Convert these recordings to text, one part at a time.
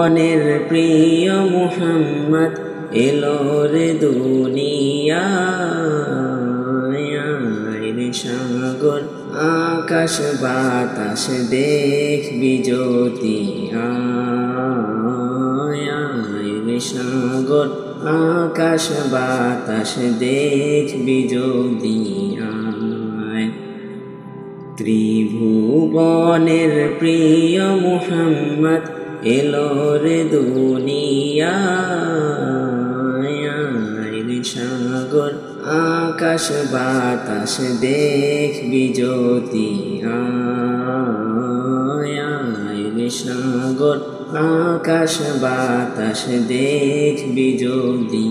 ত্রিভুবনের প্রিয় মুহাম্মদ এলো রে দুনিয়ায়। রে সাগর আকাশ বাতাস দেখবি যদি রে সাগর আকাশ বাতাস দেখবি যদি ত্রিভুবনের প্রিয় মুহাম্মদ এলো রে দুনিয়ায়। রে সাগর আকাশ বাতাস দেখবি যদি রে সাগর আকাশ বাতাস দেখবি যদি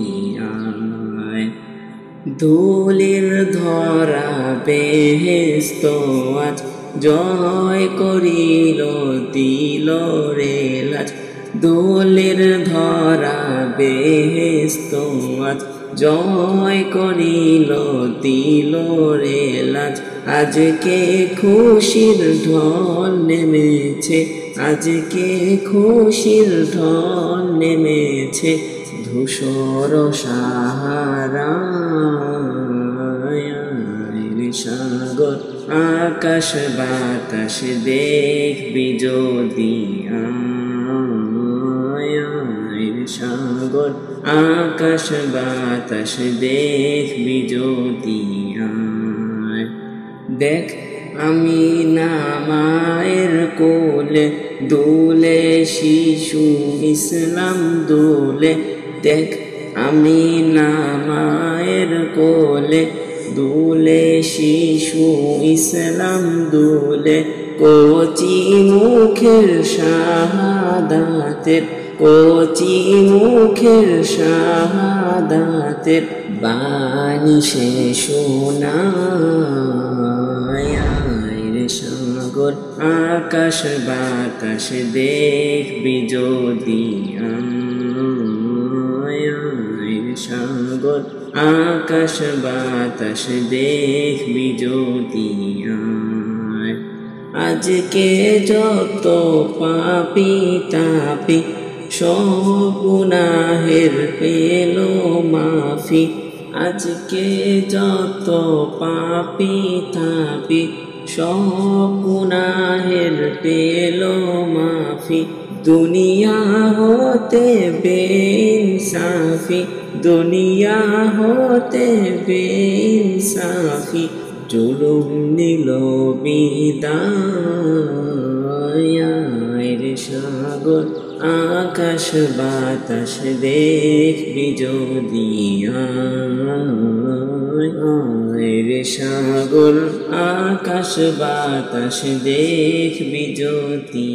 ধুলির ধরা বেহেশত আজ জয় করিল দিল রে লাজ। ধুলির ধরা বেহেশত আজ জয় করিল দিল রে লাজ। আজকে খুশির ঢল নেমেছে, আজকে খুশির ঢল নেমেছে ধূসর সাহারায়। রে সাগর আকাশ বাতাস দেখবি যদি রে সাগর আকাশ বাতাস দেখবি যদি দেখ আমি না মায়ের কোলে দোলে শিশু ইসলাম দোলে। দেখ আমি না মায়ের কোলে দোলে শিশু ইসলাম দোলে। কচি মুখের শাহাদাতের, কচি মুখের শাহাদাতের বাণী সে শোনায়। রে সাগর আকাশ বাতাস দেখবি যদি রে সাগর আকাশ বাতাস দেখবি যদি আজকে যত পাপী তাপি সব গুনাহের পেল মাফি। আজকে যত পাপী তাপি সব গুনাহের পেল মাফি। দুনিয়া হতে বেইনসাফি, দুনিয়া হতে বেইনসাফি জুলুম নিল বিদায়। রে সাগর আকাশ বাতাস দেখবি যদি রে সাগর আকাশ বাতাস দেখবি যদি